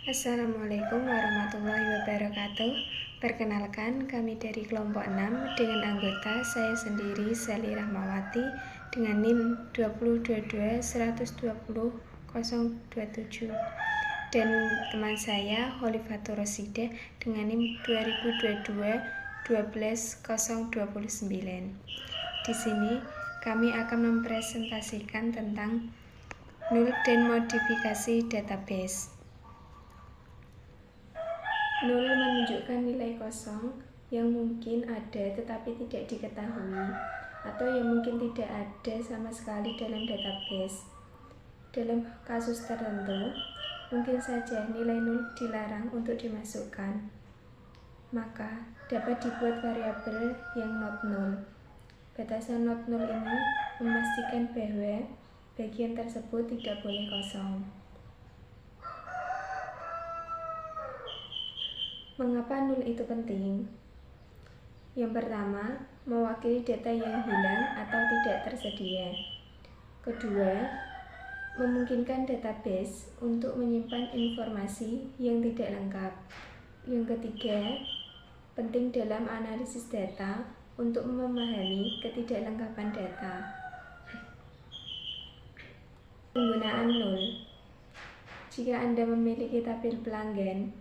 Assalamualaikum warahmatullahi wabarakatuh. Perkenalkan, kami dari kelompok 6 dengan anggota saya sendiri Sally Rahmawati dengan NIM 2022120027 dan teman saya Holifatur Rosidah dengan NIM 2022-12029. Di sini kami akan mempresentasikan tentang null dan modifikasi database. Null menunjukkan nilai kosong yang mungkin ada tetapi tidak diketahui, atau yang mungkin tidak ada sama sekali dalam database. Dalam kasus tertentu, mungkin saja nilai null dilarang untuk dimasukkan. Maka dapat dibuat variabel yang not null. Batasan not null ini memastikan bahwa bagian tersebut tidak boleh kosong. Mengapa null itu penting? Yang pertama, mewakili data yang hilang atau tidak tersedia. Kedua, memungkinkan database untuk menyimpan informasi yang tidak lengkap. Yang ketiga, penting dalam analisis data untuk memahami ketidaklengkapan data. Penggunaan null. Jika Anda memiliki tabel pelanggan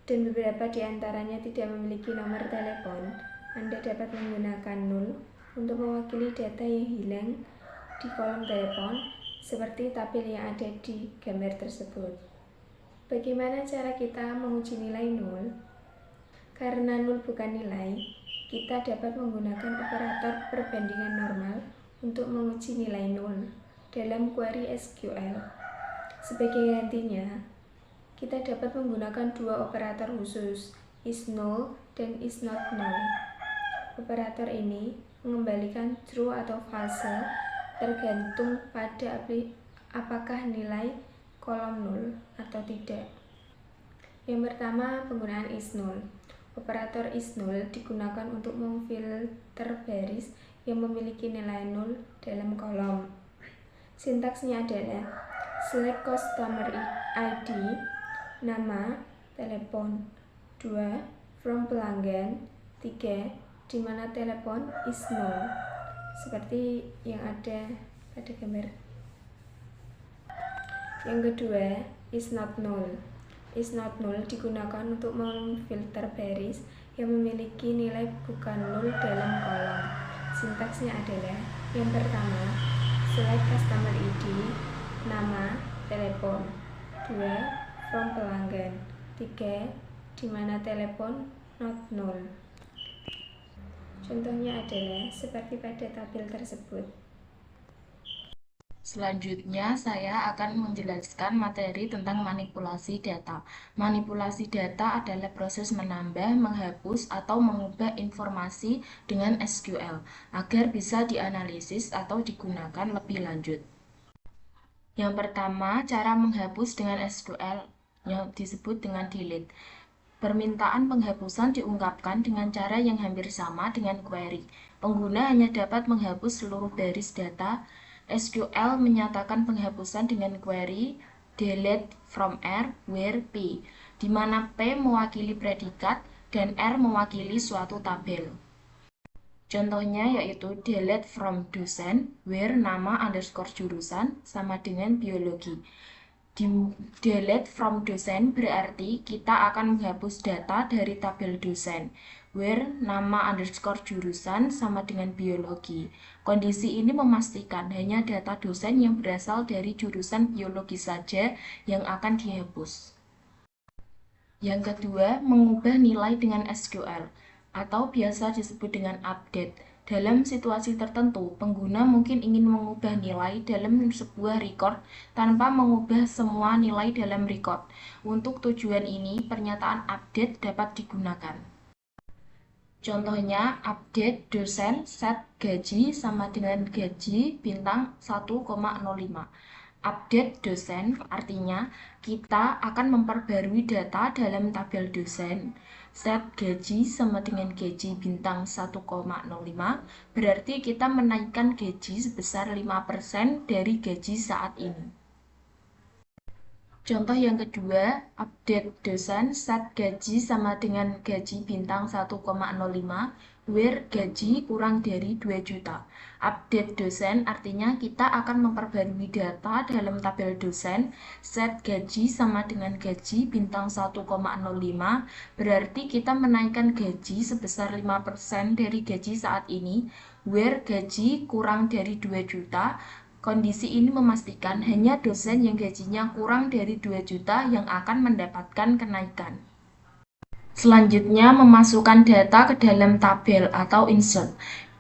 dan beberapa di antaranya tidak memiliki nomor telepon, Anda dapat menggunakan null untuk mewakili data yang hilang di kolom telepon, seperti tabel yang ada di gambar tersebut. Bagaimana cara kita menguji nilai null? Karena null bukan nilai, kita dapat menggunakan operator perbandingan normal untuk menguji nilai null dalam query SQL. Sebagai gantinya, kita dapat menggunakan dua operator khusus, isNull dan isNotNull. Operator ini mengembalikan true atau false tergantung pada apakah nilai kolom null atau tidak. Yang pertama, penggunaan isNull. Operator isNull digunakan untuk memfilter baris yang memiliki nilai null dalam kolom. Sintaksnya adalah select customer ID, nama, telepon. 2. From pelanggan. 3. Di mana telepon is null, seperti yang ada pada gambar. Yang kedua, is not null. Is not null digunakan untuk memfilter baris yang memiliki nilai bukan null dalam kolom. Sintaksnya adalah yang pertama, select customer ID, nama, telepon. 2. From pelanggan. 3. Di mana telepon not null. Contohnya adalah seperti pada tabel tersebut. Selanjutnya, saya akan menjelaskan materi tentang manipulasi data. Manipulasi data adalah proses menambah, menghapus, atau mengubah informasi dengan SQL agar bisa dianalisis atau digunakan lebih lanjut. Yang pertama, cara menghapus dengan SQL yang disebut dengan delete. Permintaan penghapusan diungkapkan dengan cara yang hampir sama dengan query. Pengguna hanya dapat menghapus seluruh baris data. SQL menyatakan penghapusan dengan query delete from R where P, di mana P mewakili predikat dan R mewakili suatu tabel. Contohnya yaitu delete from dosen where nama underscore jurusan sama dengan biologi. Delete from dosen berarti kita akan menghapus data dari tabel dosen where nama underscore jurusan sama dengan biologi. Kondisi ini memastikan hanya data dosen yang berasal dari jurusan biologi saja yang akan dihapus. Yang kedua, mengubah nilai dengan SQL atau biasa disebut dengan update. Dalam situasi tertentu, pengguna mungkin ingin mengubah nilai dalam sebuah record tanpa mengubah semua nilai dalam record. Untuk tujuan ini, pernyataan update dapat digunakan. Contohnya, update dosen set gaji sama dengan gaji bintang 1,05. Update dosen artinya kita akan memperbarui data dalam tabel dosen. Set gaji sama dengan gaji bintang 1,05 berarti kita menaikkan gaji sebesar 5% dari gaji saat ini. Contoh yang kedua, update dosen set gaji sama dengan gaji bintang 1,05, where gaji kurang dari 2 juta. Update dosen artinya kita akan memperbarui data dalam tabel dosen, set gaji sama dengan gaji bintang 1,05, berarti kita menaikkan gaji sebesar 5% dari gaji saat ini, where gaji kurang dari 2 juta. Kondisi ini memastikan hanya dosen yang gajinya kurang dari 2 juta yang akan mendapatkan kenaikan. Selanjutnya, memasukkan data ke dalam tabel atau insert.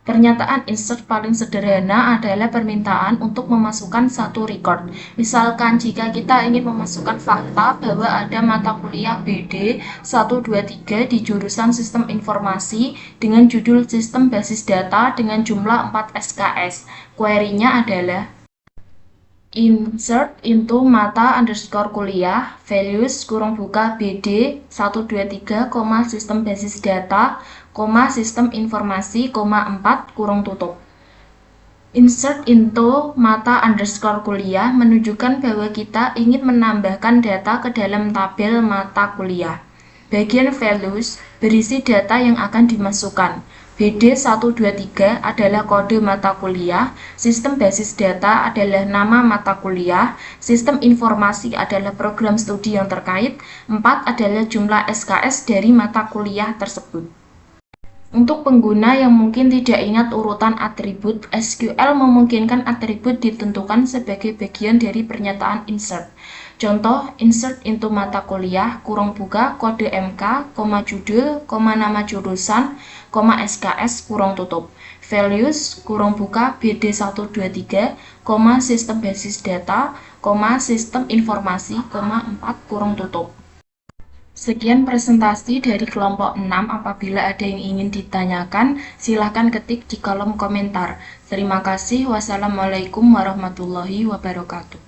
Pernyataan insert paling sederhana adalah permintaan untuk memasukkan satu record. Misalkan jika kita ingin memasukkan fakta bahwa ada mata kuliah BD 123 di jurusan Sistem Informasi dengan judul Sistem Basis Data dengan jumlah 4 SKS. Query-nya adalah insert into mata underscore kuliah values kurung buka BD 123, sistem basis data, sistem informasi, 4 kurung tutup. Insert into mata underscore kuliah menunjukkan bahwa kita ingin menambahkan data ke dalam tabel mata kuliah. Bagian values berisi data yang akan dimasukkan. BD 123 adalah kode mata kuliah, sistem basis data adalah nama mata kuliah, sistem informasi adalah program studi yang terkait, 4 adalah jumlah SKS dari mata kuliah tersebut. Untuk pengguna yang mungkin tidak ingat urutan atribut, SQL memungkinkan atribut ditentukan sebagai bagian dari pernyataan insert. Contoh, insert into mata kuliah, kurung buka, kode MK, judul, nama jurusan, SKS, kurung tutup. Values, kurung buka, BD 123, sistem basis data, sistem informasi, 4, kurung tutup. Sekian presentasi dari kelompok 6. Apabila ada yang ingin ditanyakan, silakan ketik di kolom komentar. Terima kasih. Wassalamualaikum warahmatullahi wabarakatuh.